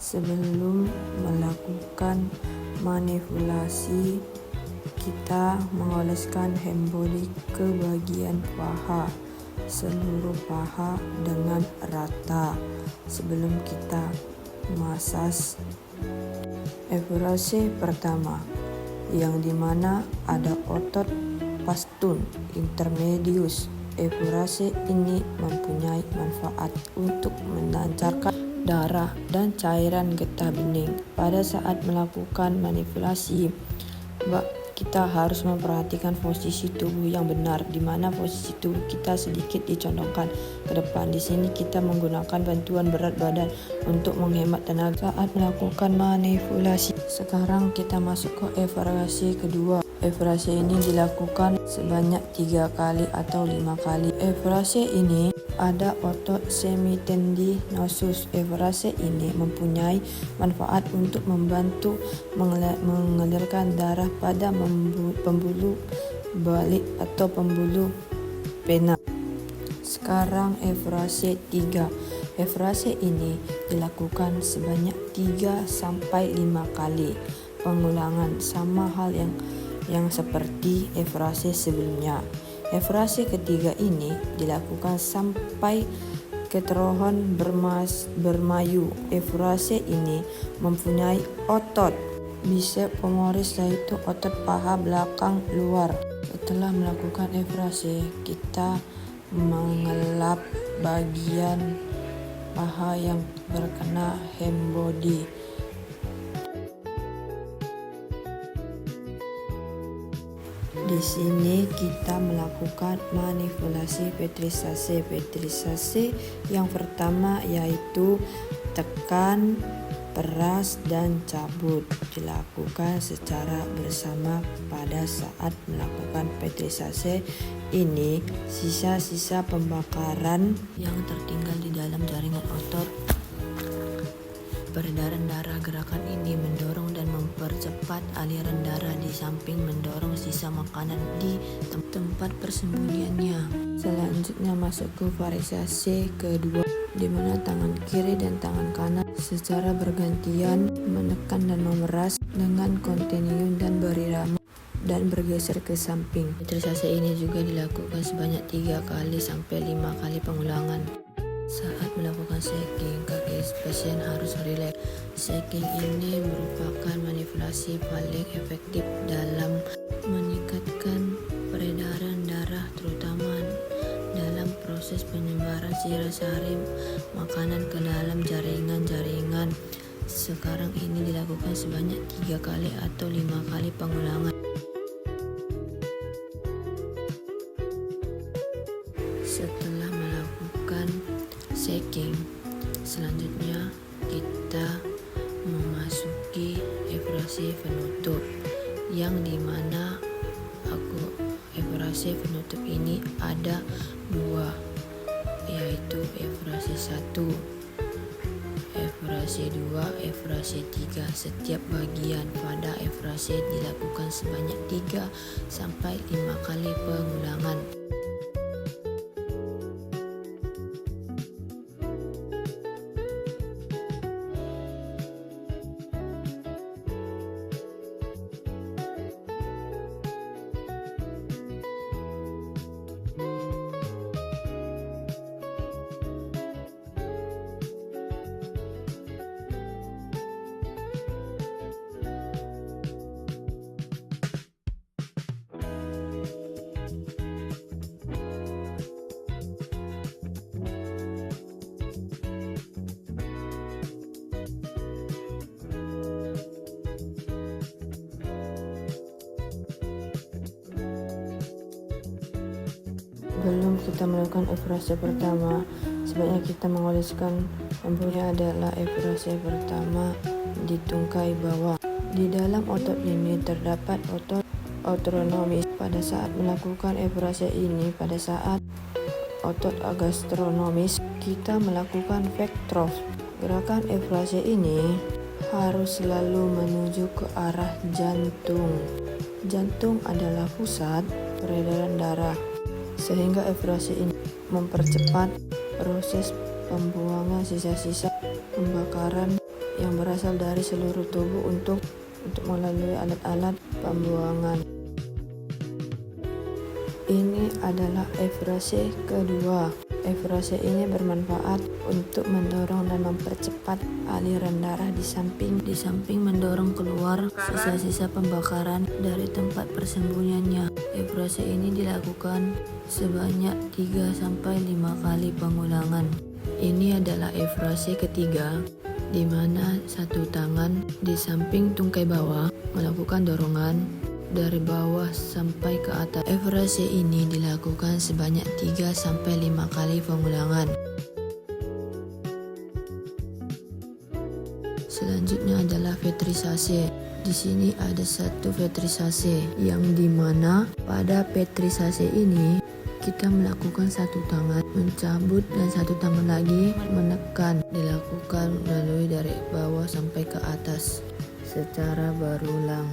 Sebelum melakukan manipulasi, kita mengoleskan hand body ke bagian paha, seluruh paha dengan rata sebelum kita masas evaluasi pertama, yang dimana ada otot pastun intermedius. Evaluasi ini mempunyai manfaat untuk melancarkan darah dan cairan getah bening. Pada saat melakukan manipulasi, kita harus memperhatikan posisi tubuh yang benar, di mana posisi tubuh kita sedikit dicondongkan ke depan. Di sini kita menggunakan bantuan berat badan untuk menghemat tenaga saat melakukan manipulasi. Sekarang kita masuk ke evaluasi kedua. Evaluasi ini dilakukan sebanyak 3 kali atau 5 kali. Evaluasi ini ada otot semitendinosus. Evaluasi ini mempunyai manfaat untuk membantu mengalirkan darah pada pembuluh balik atau pembuluh vena. Sekarang evaluasi 3. Evaluasi ini dilakukan sebanyak 3 sampai 5 kali pengulangan, sama hal yang seperti evaluasi sebelumnya. Evaluasi ketiga ini dilakukan sampai keterohon bermayu. Evaluasi ini mempunyai otot bicep femoris, yaitu otot paha belakang luar. Setelah melakukan evaluasi, kita mengelap bagian paha yang terkena hand body. Di sini kita melakukan manipulasi petrisase. Petrisase yang pertama yaitu tekan, peras, dan cabut, dilakukan secara bersama. Pada saat melakukan petrisase ini, sisa-sisa pembakaran yang tertinggal di dalam jaringan otot peredaran darah. Gerakan ini mendorong dan mempercepat aliran darah, di samping mendorong sisa makanan di tempat persembunyiannya. Selanjutnya masuk ke variasi kedua, di mana tangan kiri dan tangan kanan secara bergantian menekan dan memeras dengan kontinu dan berirama dan bergeser ke samping. Petrisase ini juga dilakukan sebanyak 3 kali sampai 5 kali pengulangan. Saat melakukan shaking, kaki pasien harus rileks. Shaking ini merupakan manipulasi paling efektif dalam meningkatkan peredaran darah, terutama dalam proses penyebaran sari makanan ke dalam jaringan-jaringan. Sekarang ini dilakukan sebanyak 3 kali atau 5 kali pengulangan. Setelah melakukan shaking, selanjutnya kita memasuki evaluasi penutup, yang dimana evaluasi penutup ini ada 2, yaitu evaluasi 1, evaluasi 2, evaluasi 3. Setiap bagian pada evaluasi dilakukan sebanyak 3 sampai 5 kali pengulangan. Sebelum kita melakukan evaluasi pertama, sebaiknya kita mengoleskan embunnya adalah evaluasi pertama di tungkai bawah. Di dalam otot ini terdapat otot autonomis. Pada saat melakukan evaluasi ini, pada saat otot gastronomis, kita melakukan vektor. Gerakan evaluasi ini harus selalu menuju ke arah jantung. Jantung adalah pusat peredaran darah, sehingga evaluasi ini mempercepat proses pembuangan sisa-sisa pembakaran yang berasal dari seluruh tubuh untuk melalui alat-alat pembuangan. Ini adalah efrase kedua. Efrase ini bermanfaat untuk mendorong dan mempercepat aliran darah di samping mendorong keluar sisa-sisa pembakaran dari tempat persembunyiannya. Efrase ini dilakukan sebanyak 3-5 kali pengulangan. Ini adalah efrase ketiga, di mana satu tangan di samping tungkai bawah melakukan dorongan dari bawah sampai ke atas. Efrase ini dilakukan sebanyak 3-5 kali pengulangan. Selanjutnya adalah vetrisase. Di sini ada satu vetrisase yang dimana pada vetrisase ini kita melakukan satu tangan mencabut dan satu tangan lagi menekan. Dilakukan melalui dari bawah sampai ke atas secara berulang.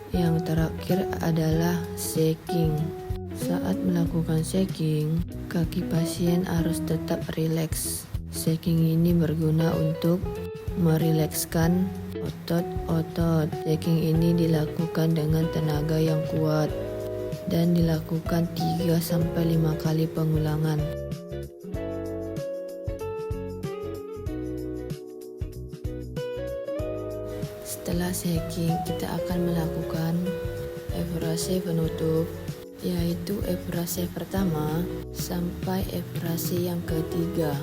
Yang terakhir adalah shaking. Saat melakukan shaking, kaki pasien harus tetap rileks. Shaking ini berguna untuk merilekskan otot-otot. Shaking ini dilakukan dengan tenaga yang kuat dan dilakukan 3-5 kali pengulangan. Setelah shaking, kita akan melakukan efrase penutup, yaitu efrase pertama sampai efrase yang ketiga.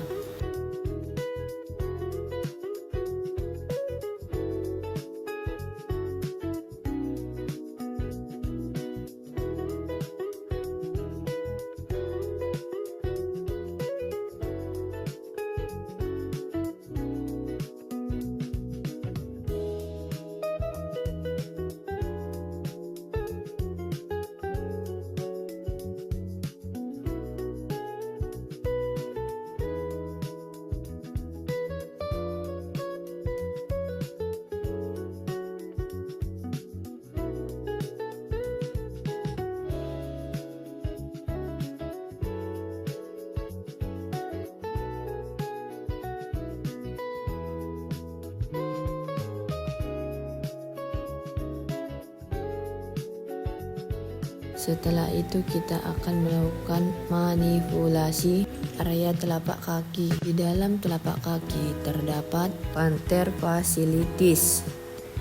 Setelah itu kita akan melakukan manipulasi area telapak kaki. Di dalam telapak kaki terdapat plantar fasciitis.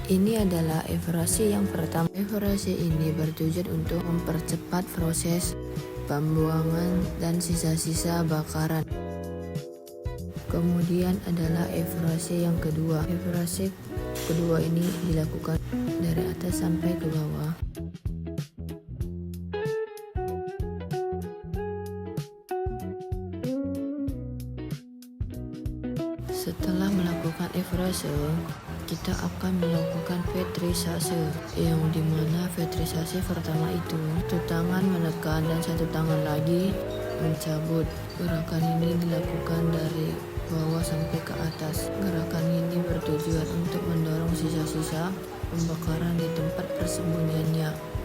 Ini adalah efrase yang pertama. Efrase ini bertujuan untuk mempercepat proses pembuangan dan sisa-sisa bakaran. Kemudian adalah efrase yang kedua. Efrase kedua ini dilakukan dari atas sampai ke bawah. Setelah melakukan efrase, kita akan melakukan vetrisase, yang dimana vetrisase pertama itu satu tangan menekan dan satu tangan lagi mencabut. Gerakan ini dilakukan dari bawah sampai ke atas. Gerakan ini bertujuan untuk mendorong sisa-sisa pembakaran di tempat persembunyiannya.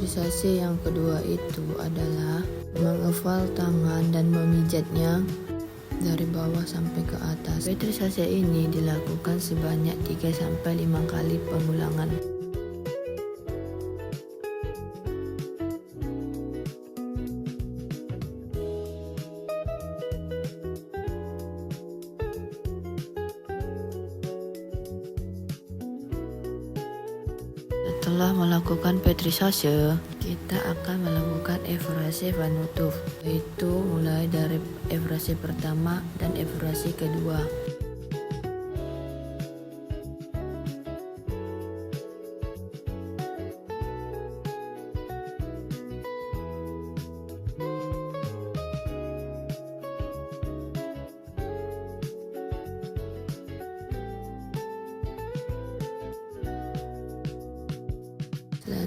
Vetrisase yang kedua itu adalah mengeval tangan dan memijatnya dari bawah sampai ke atas. Vetrisase ini dilakukan sebanyak 3-5 kali pengulangan. Setelah melakukan vetrisase, kita akan melakukan efrase penutup, yaitu mulai dari efrase pertama dan efrase kedua.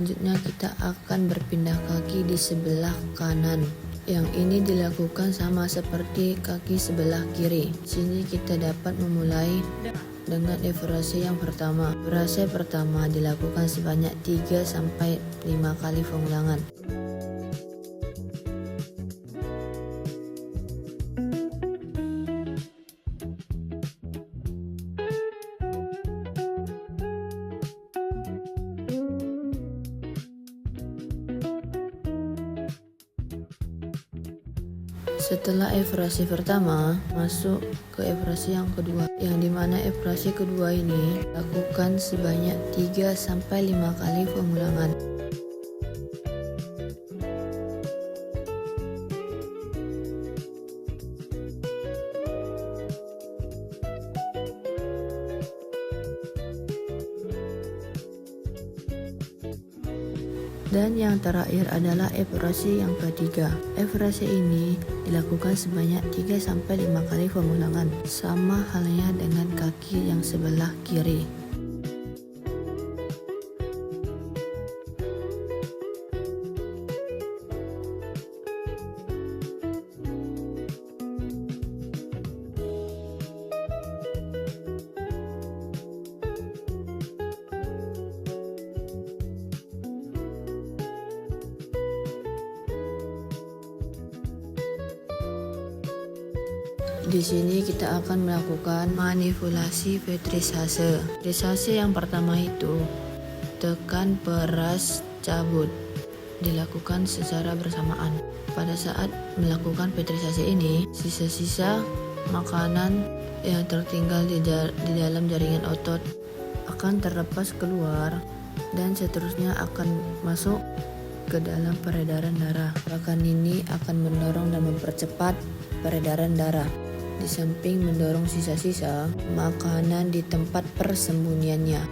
Selanjutnya kita akan berpindah kaki di sebelah kanan. Yang ini dilakukan sama seperti kaki sebelah kiri. Sini kita dapat memulai dengan evaluasi yang pertama. Evaluasi pertama dilakukan sebanyak 3-5 kali pengulangan. Setelah evaluasi pertama, masuk ke evaluasi yang kedua, yang dimana evaluasi kedua ini lakukan sebanyak 3-5 kali pengulangan. Dan yang terakhir adalah evaluasi yang ketiga. Evaluasi ini dilakukan sebanyak 3-5 kali pengulangan, sama halnya dengan kaki yang sebelah kiri. Di sini kita akan melakukan manipulasi vetrisase. Vetrisase yang pertama itu tekan, peras, cabut, dilakukan secara bersamaan. Pada saat melakukan vetrisase ini, sisa-sisa makanan yang tertinggal di dalam jaringan otot akan terlepas keluar dan seterusnya akan masuk ke dalam peredaran darah. Gerakan ini akan mendorong dan mempercepat peredaran darah, di samping mendorong sisa-sisa makanan di tempat persembunyiannya.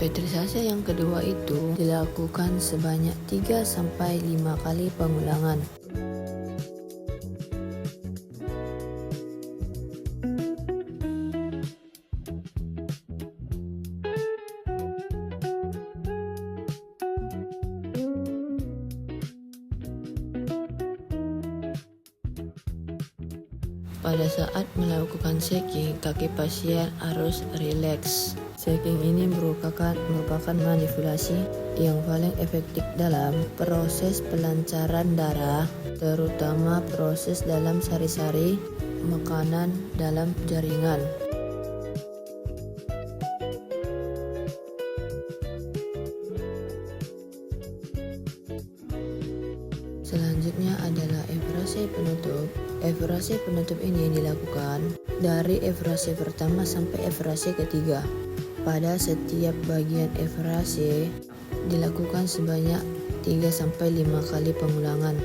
Vetrisase yang kedua itu dilakukan sebanyak 3-5 kali pengulangan. Pada saat melakukan shaking, kaki pasien harus rileks. Shaking ini merupakan manipulasi yang paling efektif dalam proses pelancaran darah, terutama proses dalam sari-sari makanan dalam jaringan. Selanjutnya adalah evaluasi penutup. Evaluasi penutup ini dilakukan dari evaluasi pertama sampai evaluasi ketiga. Pada setiap bagian evaluasi dilakukan sebanyak 3-5 kali pengulangan.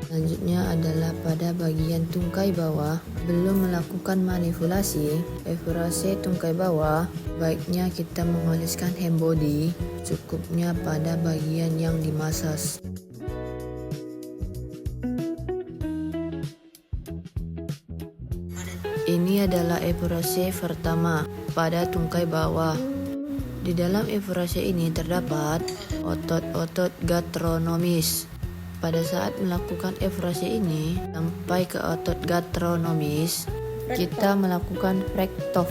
Selanjutnya adalah pada bagian tungkai bawah. Belum melakukan manipulasi evaluasi tungkai bawah, baiknya kita mengoleskan hand body cukupnya pada bagian yang dimasas. Ini adalah evaluasi pertama pada tungkai bawah. Di dalam evaluasi ini terdapat otot-otot gastrocnemius. Pada saat melakukan evaluasi ini sampai ke otot gastrocnemius, kita melakukan Flechthof.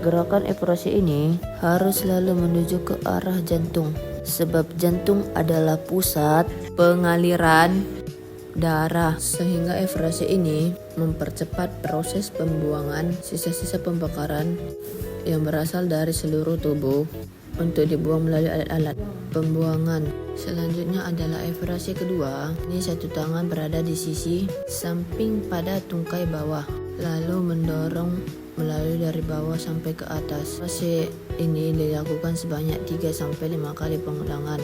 Gerakan evaluasi ini harus selalu menuju ke arah jantung, sebab jantung adalah pusat pengaliran darah, sehingga evaluasi ini mempercepat proses pembuangan sisa-sisa pembakaran yang berasal dari seluruh tubuh untuk dibuang melalui alat-alat pembuangan. Selanjutnya adalah efrase kedua. Ini satu tangan berada di sisi samping pada tungkai bawah, lalu mendorong melalui dari bawah sampai ke atas. Efrase ini dilakukan sebanyak 3-5 kali pengulangan.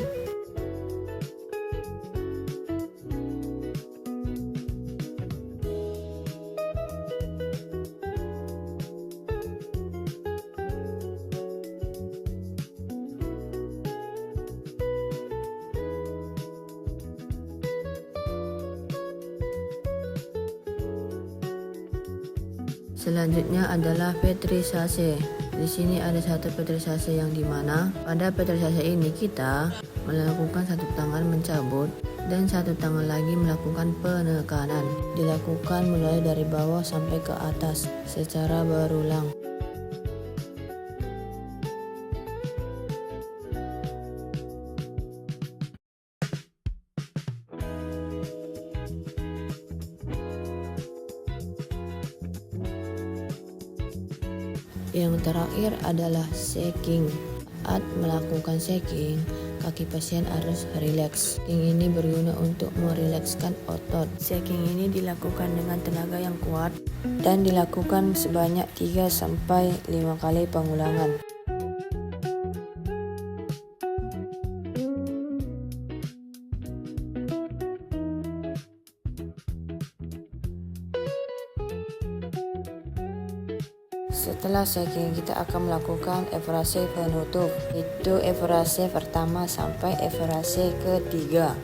Selanjutnya adalah petrisase. Di sini ada satu petrisase yang dimana pada petrisase ini kita melakukan satu tangan mencabut dan satu tangan lagi melakukan penekanan. Dilakukan mulai dari bawah sampai ke atas secara berulang. Yang terakhir adalah shaking. Saat melakukan shaking, kaki pasien harus rileks. Shaking ini berguna untuk merilekskan otot. Shaking ini dilakukan dengan tenaga yang kuat dan dilakukan sebanyak 3-5 kali pengulangan. Setelah shaking, kita akan melakukan efrase penutup, itu efrase pertama sampai efrase ketiga.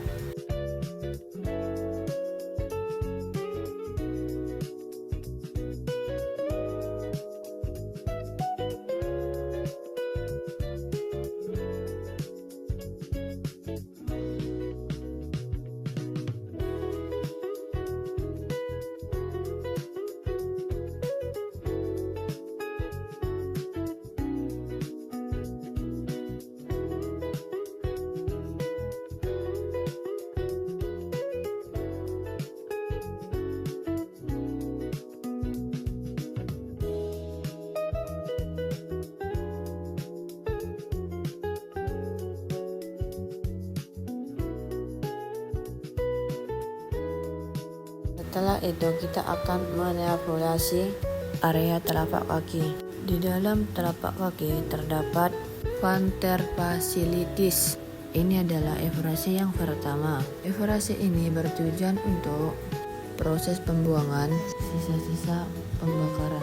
Setelah itu kita akan manipulasi area telapak kaki. Di dalam telapak kaki terdapat plantar fasciitis. Ini adalah efrase yang pertama. Efrase ini bertujuan untuk proses pembuangan sisa-sisa pembakaran.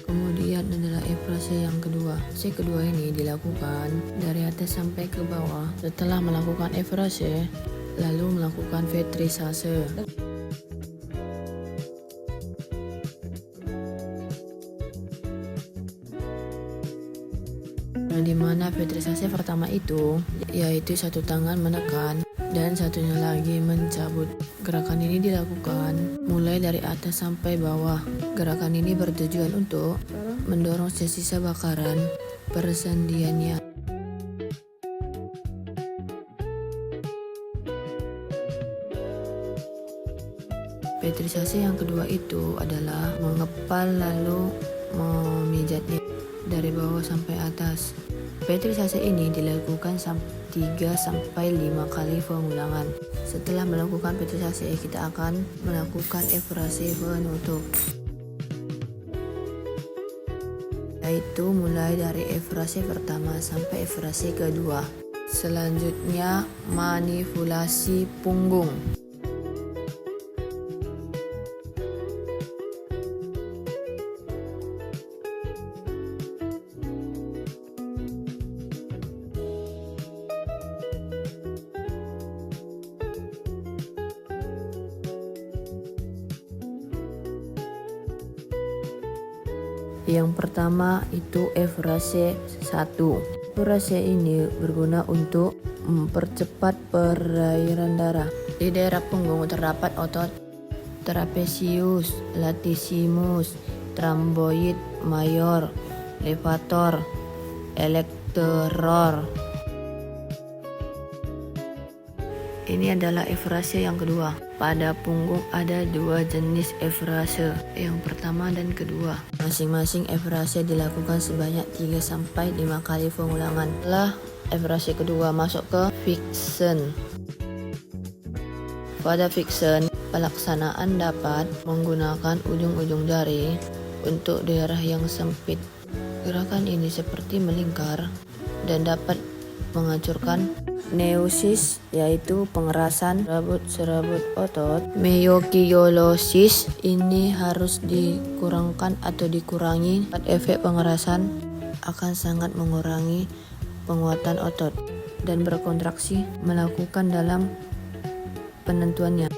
Kemudian adalah efrase yang kedua. Efrase kedua ini dilakukan dari atas sampai ke bawah. Setelah melakukan efrase, lalu melakukan petrisase. Di mana petrisase pertama itu yaitu satu tangan menekan dan satunya lagi mencabut. Gerakan ini dilakukan mulai dari atas sampai bawah. Gerakan ini bertujuan untuk mendorong sisa bakaran persendiannya. Petrisase yang kedua itu adalah mengepal lalu memijatnya dari bawah sampai atas. Petrisase ini dilakukan 3-5 kali pengulangan. Setelah melakukan petrisase, kita akan melakukan efrase penutup, yaitu mulai dari efrase pertama sampai efrase kedua. Selanjutnya manipulasi punggung. Yang pertama itu efrase 1. Efrase ini berguna untuk mempercepat perairan darah. Di daerah punggung terdapat otot trapezius, latissimus, tramboid mayor, levator, elektoror. Ini adalah efrase yang kedua. Pada punggung ada dua jenis efrase, yang pertama dan kedua. Masing-masing efrase dilakukan sebanyak 3-5 kali pengulangan. Setelah efrase kedua masuk ke fiksen. Pada fiksen, pelaksanaan dapat menggunakan ujung-ujung jari untuk daerah yang sempit. Gerakan ini seperti melingkar dan dapat menghancurkan neusis, yaitu pengerasan serabut otot. Myokiolosis ini harus dikurangkan atau dikurangi. Efek pengerasan akan sangat mengurangi penguatan otot dan berkontraksi melakukan dalam penentuannya.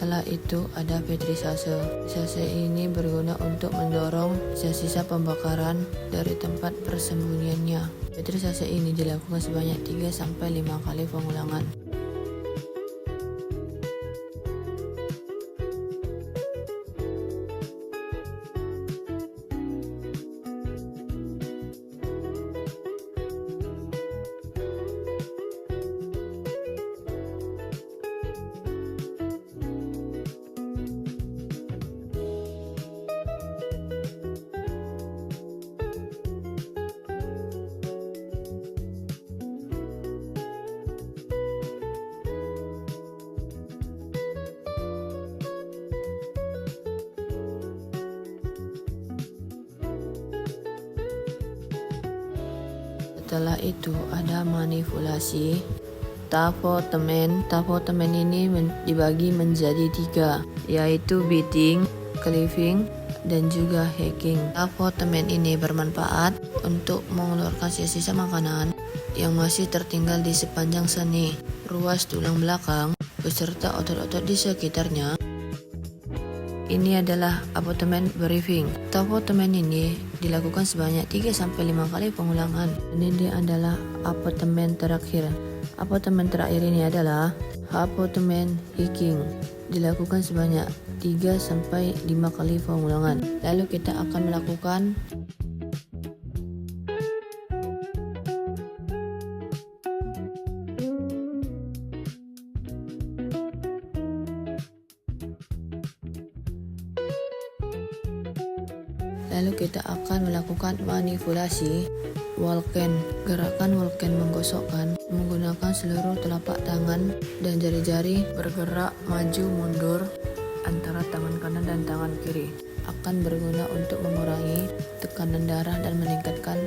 Setelah itu ada petrisase. Petrisase ini berguna untuk mendorong sisa-sisa pembakaran dari tempat persembunyiannya. Petrisase ini dilakukan sebanyak 3-5 kali pengulangan. Setelah itu ada manipulasi tafotemen. Tafotemen ini dibagi menjadi 3, yaitu beating, cleaving, dan juga hacking. Tafotemen ini bermanfaat untuk mengeluarkan sisa-sisa makanan yang masih tertinggal di sepanjang seni, ruas tulang belakang, beserta otot-otot di sekitarnya. Ini adalah apotemen briefing. Apotemen ini dilakukan sebanyak 3-5 kali pengulangan. Ini adalah apotemen terakhir. Apotemen terakhir ini adalah apotemen hacking. Dilakukan sebanyak 3-5 kali pengulangan. Lalu kita akan melakukan manipulasi walken. Gerakan walken menggosokkan menggunakan seluruh telapak tangan dan jari-jari bergerak maju mundur antara tangan kanan dan tangan kiri. Akan berguna untuk mengurangi tekanan darah dan meningkatkan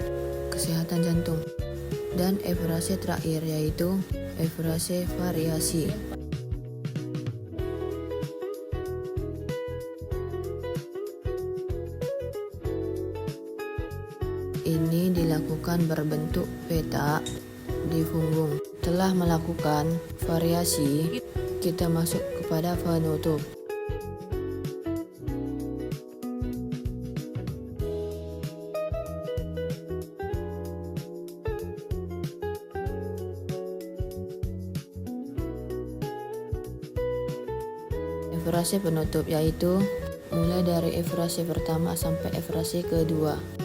kesehatan jantung. Dan efrase terakhir yaitu efrase variasi. Ini dilakukan berbentuk peta di punggung. Setelah melakukan variasi, kita masuk kepada penutup. Efrase penutup yaitu mulai dari efrase pertama sampai efrase kedua.